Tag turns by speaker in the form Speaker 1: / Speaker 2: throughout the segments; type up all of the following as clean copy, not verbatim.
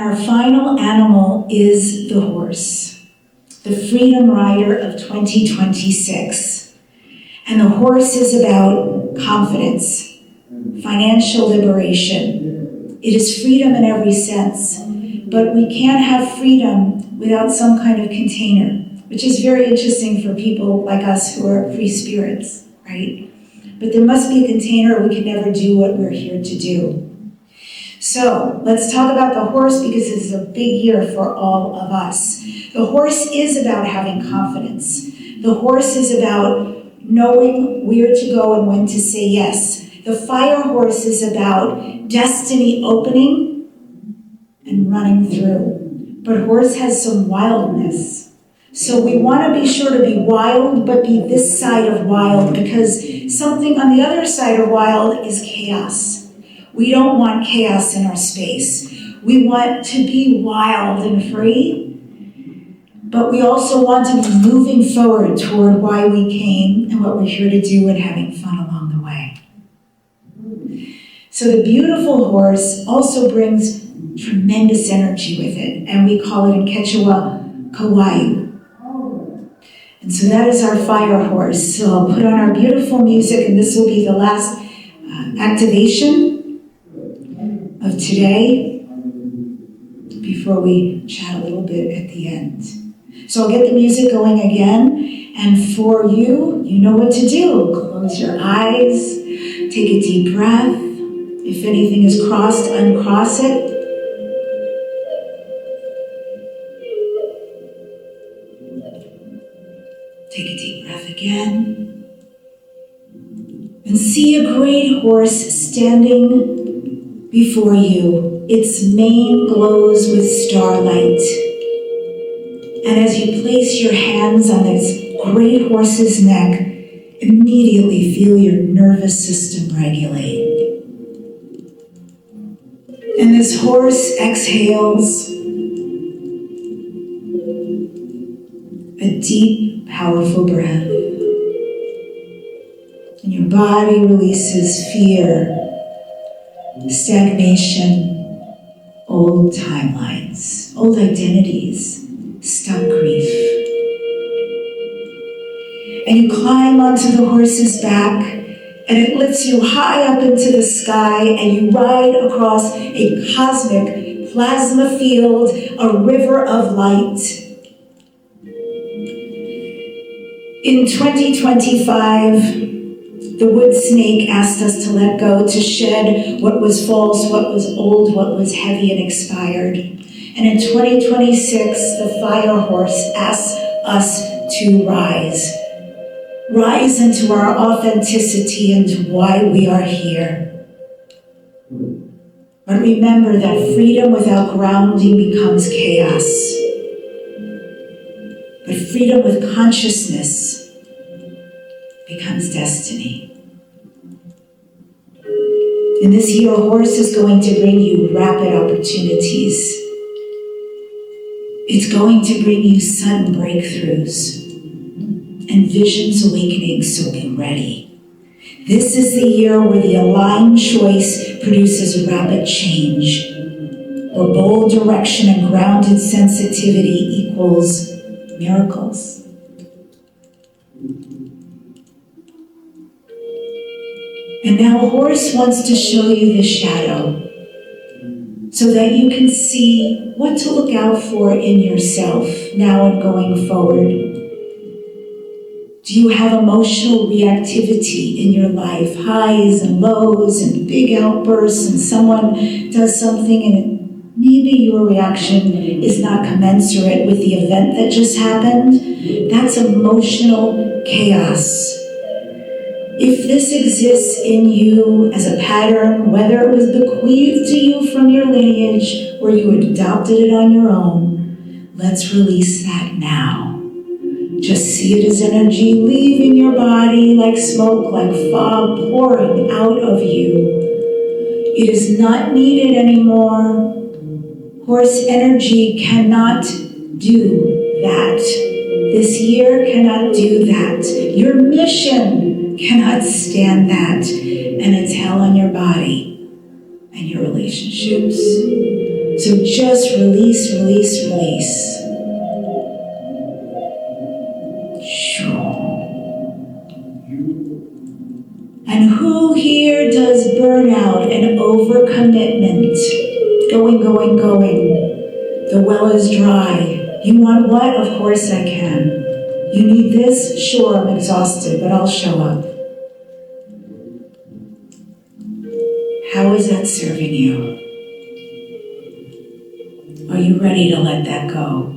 Speaker 1: our final animal is the horse, the freedom rider of 2026. And the horse is about confidence, financial liberation. It is freedom in every sense, but we can't have freedom without some kind of container, which is very interesting for people like us who are free spirits, right? But there must be a container or we can never do what we're here to do. So let's talk about the horse because this is a big year for all of us. The horse is about having confidence. The horse is about knowing where to go and when to say yes. The fire horse is about destiny opening and running through. But horse has some wildness. So we want to be sure to be wild, but be this side of wild, because something on the other side of wild is chaos. We don't want chaos in our space. We want to be wild and free, but we also want to be moving forward toward why we came and what we're here to do and having fun along the way. So the beautiful horse also brings tremendous energy with it, and we call it in Quechua, Kawaii. And so that is our fire horse. So I'll put on our beautiful music, and this will be the last activation of today before we chat a little bit at the end. So I'll get the music going again, and for you, you know what to do. Close your eyes, take a deep breath. If anything is crossed, uncross it. Take a deep breath again. And see a great horse standing before you. Its mane glows with starlight. And as you place your hands on this great horse's neck, immediately feel your nervous system regulate. And this horse exhales a deep, powerful breath. And your body releases fear, stagnation, old timelines, old identities, stuck grief. And you climb onto the horse's back, and it lifts you high up into the sky, and you ride across a cosmic plasma field, a river of light. In 2025, the wood snake asked us to let go, to shed what was false, what was old, what was heavy and expired. And in 2026, the fire horse asks us to rise. Rise into our authenticity and why we are here. But remember that freedom without grounding becomes chaos. But freedom with consciousness becomes destiny. And this year, a horse is going to bring you rapid opportunities. It's going to bring you sudden breakthroughs and visions awakening, so be ready. This is the year where the aligned choice produces rapid change, where bold direction and grounded sensitivity equals miracles. And now a horse wants to show you the shadow so that you can see what to look out for in yourself now and going forward. Do you have emotional reactivity in your life, highs and lows and big outbursts, and someone does something and maybe your reaction is not commensurate with the event that just happened? That's emotional chaos. If this exists in you as a pattern, whether it was bequeathed to you from your lineage or you adopted it on your own, let's release that now. Just see it as energy leaving your body like smoke, like fog pouring out of you. It is not needed anymore. Horse energy cannot do that. This year cannot do that. Your mission cannot stand that, and it's hell on your body, and and your relationships. So just release, release, release. And who here does burnout and overcommitment? Going, going, going. The well is dry. You want what? Of course I can. You need this? Sure, I'm exhausted, but I'll show up. How is that serving you? Are you ready to let that go?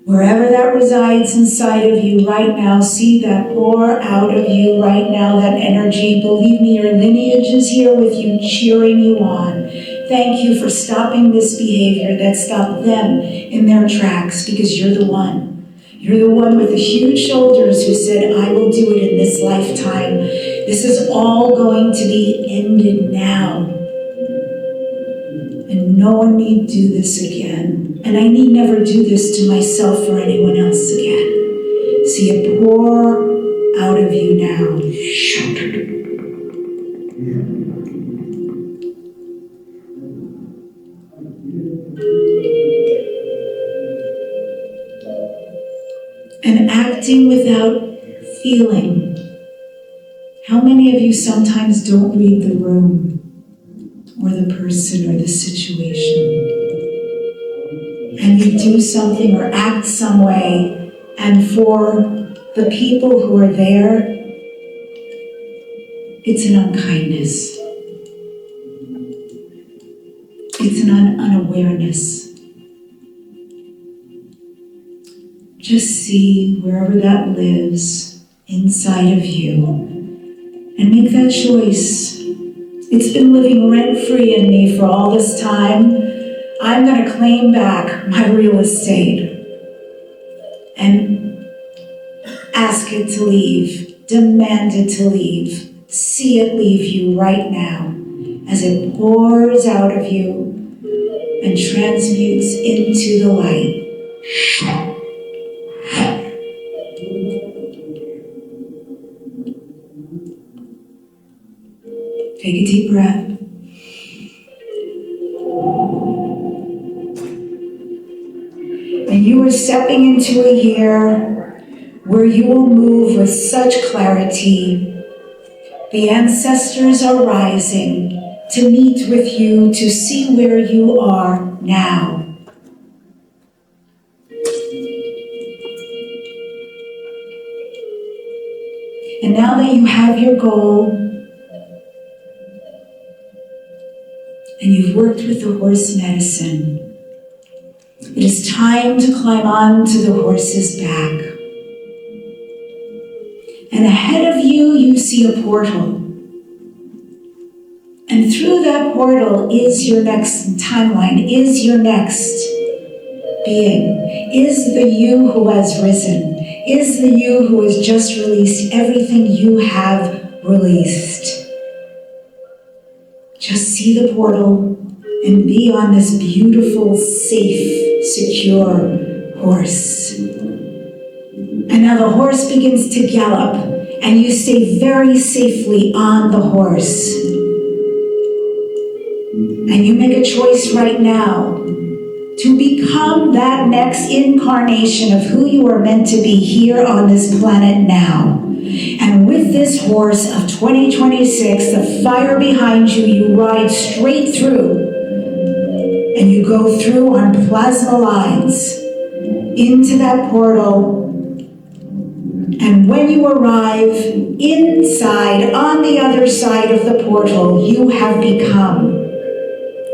Speaker 1: Wherever that resides inside of you right now, see that pour out of you right now, that energy. Believe me, your lineage is here with you, cheering you on. Thank you for stopping this behavior that stopped them in their tracks, because you're the one. You're the one with the huge shoulders who said, I will do it in this lifetime. This is all going to be ended now. And no one need do this again. And I need never do this to myself or anyone else again. See it pour out of you now. And acting without feeling. How many of you sometimes don't read the room, or the person, or the situation? And you do something or act some way, and for the people who are there, it's an unkindness. It's an unawareness. Just see wherever that lives inside of you and make that choice. It's been living rent-free in me for all this time. I'm going to claim back my real estate and ask it to leave, demand it to leave, see it leave you right now as it pours out of you and transmutes into the light. Take a deep breath. And you are stepping into a year where you will move with such clarity. The ancestors are rising to meet with you, to see where you are now. And now that you have your goal, and you've worked with the horse medicine, it is time to climb onto the horse's back. And ahead of you, you see a portal. And through that portal is your next timeline, is your next being, is the you who has risen, is the you who has just released everything you have released. Just see the portal and be on this beautiful, safe, secure horse. And now the horse begins to gallop, and you stay very safely on the horse. And you make a choice right now to become that next incarnation of who you are meant to be here on this planet now. And with this horse of 2026, the fire behind you, you ride straight through. And you go through on plasma lines into that portal. And when you arrive inside, on the other side of the portal, you have become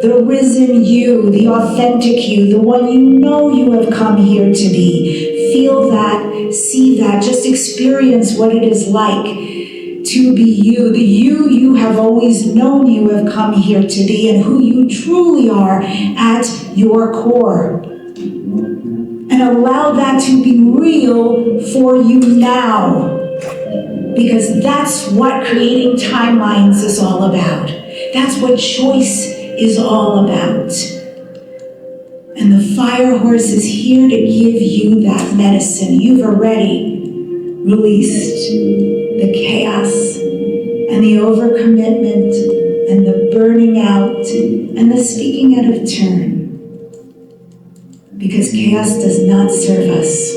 Speaker 1: the risen you, the authentic you, the one you know you have come here to be. Feel that, see that, just experience what it is like to be you, the you have always known you have come here to be, and who you truly are at your core. And allow that to be real for you now, because that's what creating timelines is all about. That's what choice is all about. And the fire horse is here to give you that medicine. You've already released the chaos and the overcommitment and the burning out and the speaking out of turn. Because chaos does not serve us.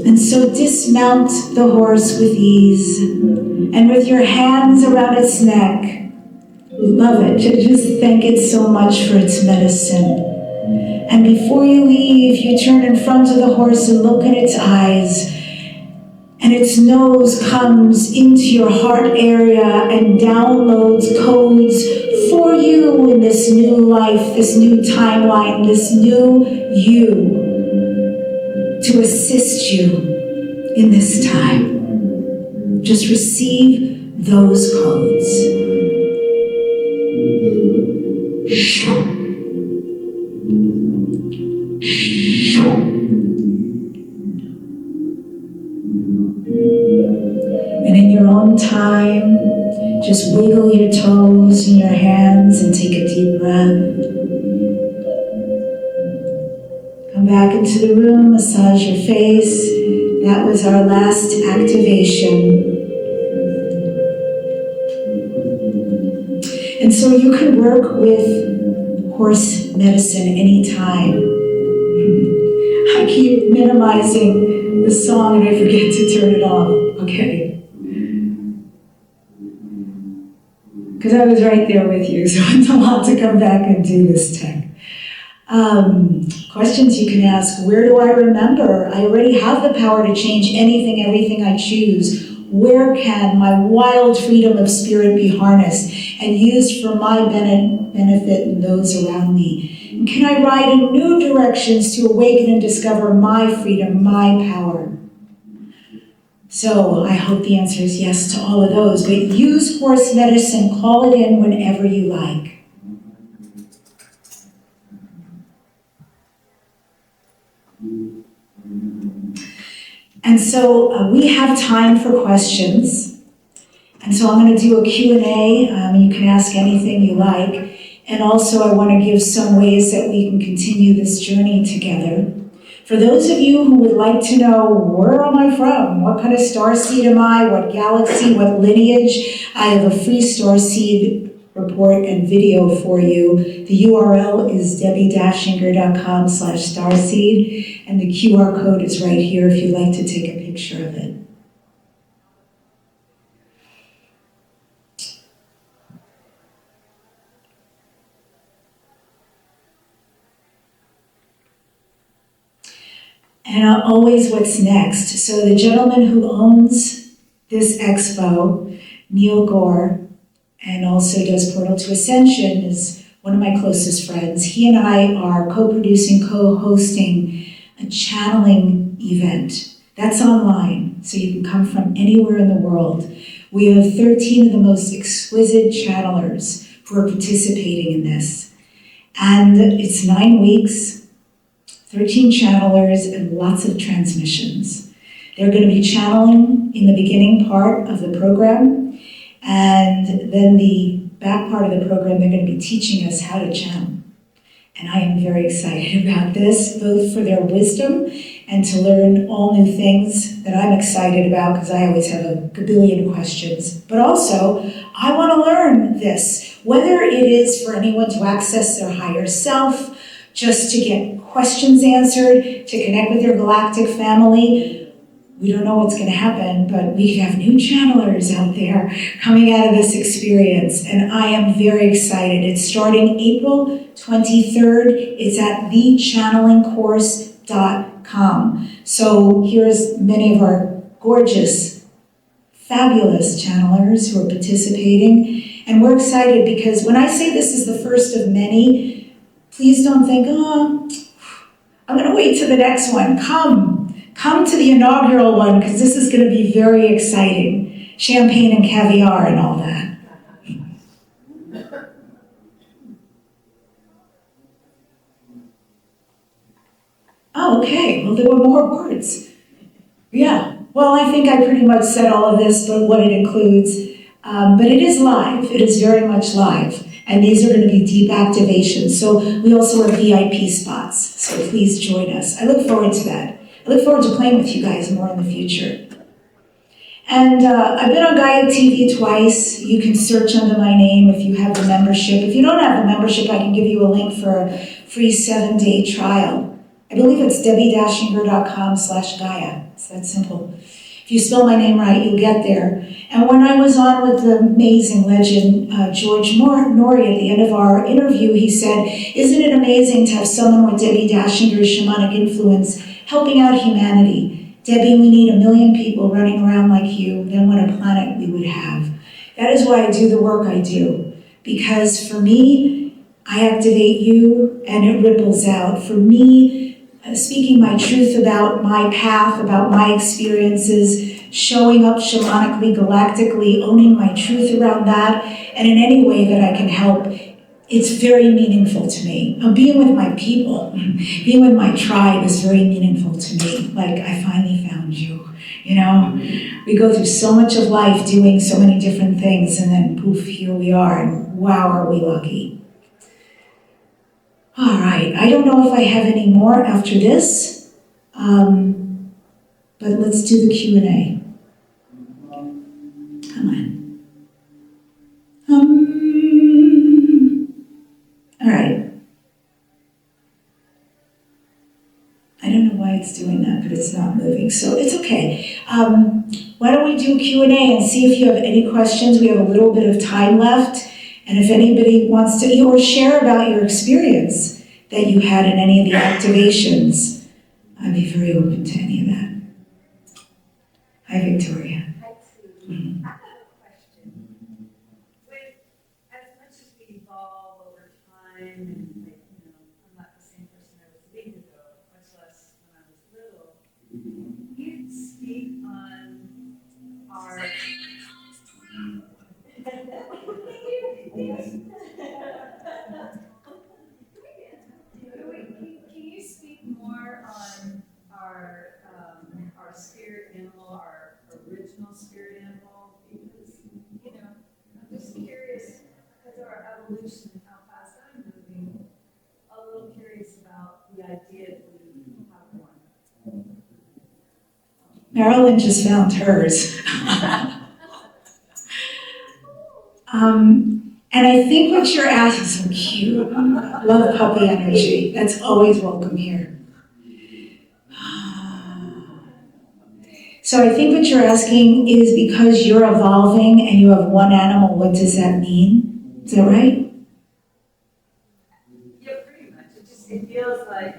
Speaker 1: And so dismount the horse with ease, and with your hands around its neck, love it. Just thank it so much for its medicine. And before you leave, you turn in front of the horse and look in its eyes, and its nose comes into your heart area and downloads codes for you in this new life, this new timeline, this new you, to assist you in this time. Just receive those codes. And in your own time, just wiggle your toes and your hands and take a deep breath. Come back into the room, massage your face. That was our last activation. And so you can work with horse medicine anytime. I keep minimizing the song and I forget to turn it off. Okay. Because I was right there with you, so it's a lot to come back and do this tech. Questions you can ask. Where do I remember? I already have the power to change anything, everything I choose. Where can my wild freedom of spirit be harnessed and used for my benefit and those around me? And can I ride in new directions to awaken and discover my freedom, my power? So I hope the answer is yes to all of those. But use horse medicine, call it in whenever you like. And so we have time for questions. And so I'm going to do a Q&A. You can ask anything you like. And also I want to give some ways that we can continue this journey together. For those of you who would like to know, where am I from? What kind of starseed am I? What galaxy? What lineage? I have a free starseed report and video for you. The URL is debbidachinger.com/starseed, and the QR code is right here if you'd like to take a picture of it. And always what's next. So the gentleman who owns this expo, Neil Gaur, and also does Portal to Ascension, is one of my closest friends. He and I are co-producing, co-hosting a channeling event. That's online, so you can come from anywhere in the world. We have 13 of the most exquisite channelers who are participating in this. And it's 9 weeks, 13 channelers, and lots of transmissions. They're going to be channeling in the beginning part of the program, and then the back part of the program, they're going to be teaching us how to channel. And I am very excited about this, both for their wisdom and to learn all new things that I'm excited about, because I always have a gabillion questions. But also, I want to learn this, whether it is for anyone to access their higher self, just to get questions answered, to connect with their galactic family. We don't know what's going to happen, but we could have new channelers out there coming out of this experience, and I am very excited. It's starting April 23rd. It's at thechannelingcourse.com. So here's many of our gorgeous, fabulous channelers who are participating, and we're excited because when I say this is the first of many, please don't think, oh, I'm going to wait till the next one. Come to the inaugural one, because this is going to be very exciting. Champagne and caviar and all that. Oh, okay. Well, there were more words. Yeah. Well, I think I pretty much said all of this, but what it includes. But it is live. It is very much live. And these are going to be deep activations. So we also have VIP spots. So please join us. I look forward to that. I look forward to playing with you guys more in the future. And I've been on Gaia TV twice. You can search under my name if you have the membership. If you don't have the membership, I can give you a link for a free 7-day trial. I believe it's debbidachinger.com/Gaia. It's that simple. If you spell my name right, you'll get there. And when I was on with the amazing legend, George Norrie, at the end of our interview, he said, "Isn't it amazing to have someone with Debbi Dachinger's shamanic influence helping out humanity? Debbie, we need 1 million people running around like you, then what a planet we would have." That is why I do the work I do. Because for me, I activate you and it ripples out. For me, speaking my truth about my path, about my experiences, showing up shamanically, galactically, owning my truth around that, and in any way that I can help, it's very meaningful to me. Being with my people, being with my tribe is very meaningful to me. Like, I finally found you, you know? We go through so much of life doing so many different things, and then poof, here we are, and wow, are we lucky. All right, I don't know if I have any more after this, but let's do the Q&A. Come on. All right. I don't know why it's doing that, but it's not moving, so it's okay. Why don't we do Q&A and see if you have any questions? We have a little bit of time left, and if anybody wants to, or share about your experience that you had in any of the activations, I'd be very open to any of that. Hi, Victoria.
Speaker 2: Hi, Sue. I have a question. With as much as we evolve over time, and I'm not the same person I was a week ago, much less when I was little. Can you speak on our Can you speak more on our spirit animal, our original spirit animal? Because, I'm just curious, because of our evolution and how fast I'm moving, a little curious about the idea that we have one.
Speaker 1: Marilyn just found hers. And I think what you're asking is so cute. Love puppy energy. That's always welcome here. So I think what you're asking is because you're evolving and you have one animal, what does that mean? Is that right?
Speaker 2: Yeah, pretty much. It feels like,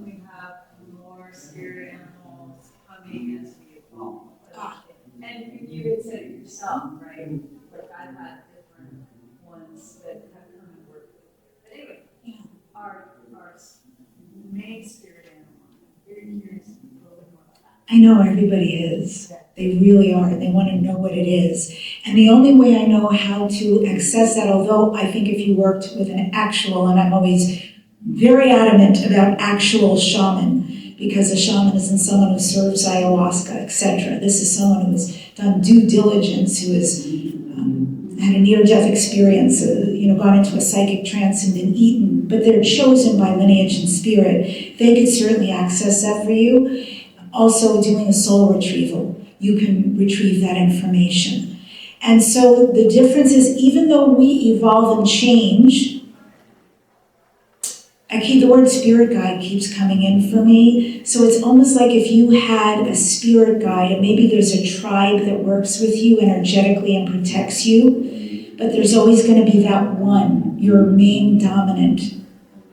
Speaker 2: we have more spirit animals coming as we evolve. And you had said it yourself, right? Like I've had different ones that have come and worked with. But anyway, our main spirit animal, very curious a little bit more about that.
Speaker 1: I know everybody is. They really are. They want to know what it is. And the only way I know how to access that, although I think if you worked with an actual, and I'm always very adamant about actual shaman, because a shaman isn't someone who serves ayahuasca, etc. This is someone who has done due diligence, who has had a near-death experience, gone into a psychic trance and been eaten, but they're chosen by lineage and spirit. They could certainly access that for you. Also, doing a soul retrieval, you can retrieve that information. And so the difference is, even though we evolve and change, the word spirit guide keeps coming in for me. So it's almost like if you had a spirit guide, and maybe there's a tribe that works with you energetically and protects you, but there's always going to be that one, your main dominant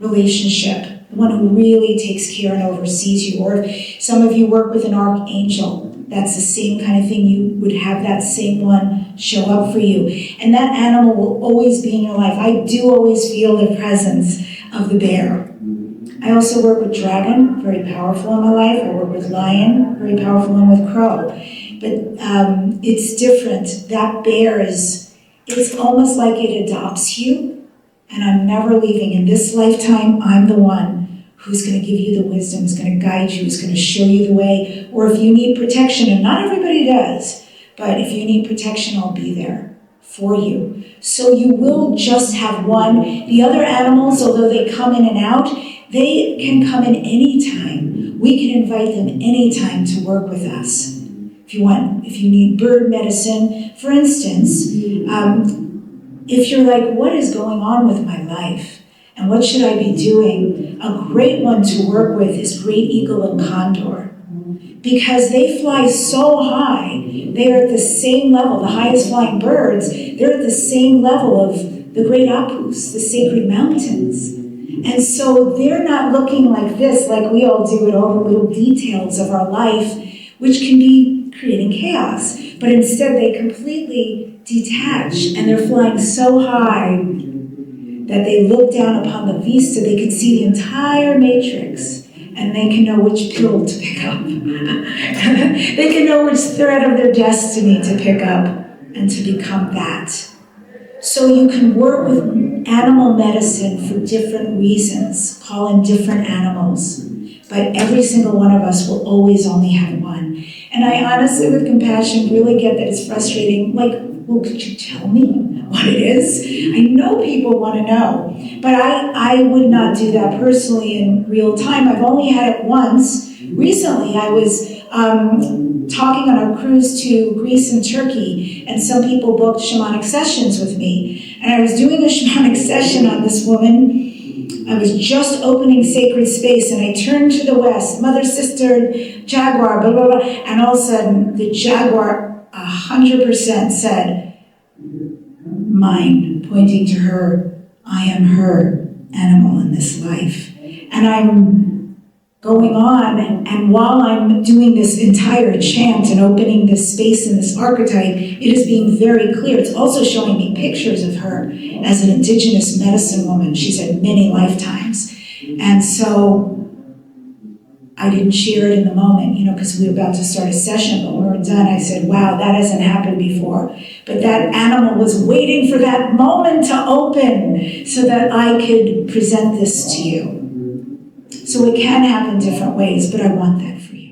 Speaker 1: relationship, the one who really takes care and oversees you. Or if some of you work with an archangel, that's the same kind of thing. You would have that same one show up for you. And that animal will always be in your life. I do always feel the presence of the bear. I also work with dragon, very powerful in my life. I work with lion, very powerful, and with crow. But it's different. That bear it's almost like it adopts you, and I'm never leaving. In this lifetime, I'm the one who's going to give you the wisdom, who's going to guide you, who's going to show you the way. Or if you need protection, and not everybody does, but if you need protection, I'll be there for you. So you will just have one. The other animals, although they come in and out, they can come in any time. We can invite them anytime to work with us. If you need bird medicine, for instance, if you're like, what is going on with my life? And what should I be doing? A great one to work with is great eagle and condor. Because they fly so high, they are at the same level, the highest flying birds, they're at the same level of the great apus, the sacred mountains. And so they're not looking like this, like we all do at all the little details of our life, which can be creating chaos. But instead they completely detach, and they're flying so high that they look down upon the vista, they can see the entire matrix, and they can know which pill to pick up. They can know which thread of their destiny to pick up and to become that. So you can work with animal medicine for different reasons, call in different animals, but every single one of us will always only have one. And I honestly, with compassion, really get that it's frustrating. Like, well, could you tell me what it is? I know people want to know, but I would not do that personally in real time. I've only had it once. Recently, I was talking on a cruise to Greece and Turkey, and some people booked shamanic sessions with me. And I was doing a shamanic session on this woman. I was just opening sacred space, and I turned to the west, mother, sister, jaguar, blah, blah, blah, and all of a sudden, the jaguar 100% said, mine, pointing to her, I am her animal in this life. And I'm going on, and while I'm doing this entire chant and opening this space in this archetype, it is being very clear. It's also showing me pictures of her as an indigenous medicine woman. She's had many lifetimes. And so I didn't share it in the moment, because we were about to start a session, but when we were done, I said, wow, that hasn't happened before. But that animal was waiting for that moment to open so that I could present this to you. So it can happen different ways, but I want that for you.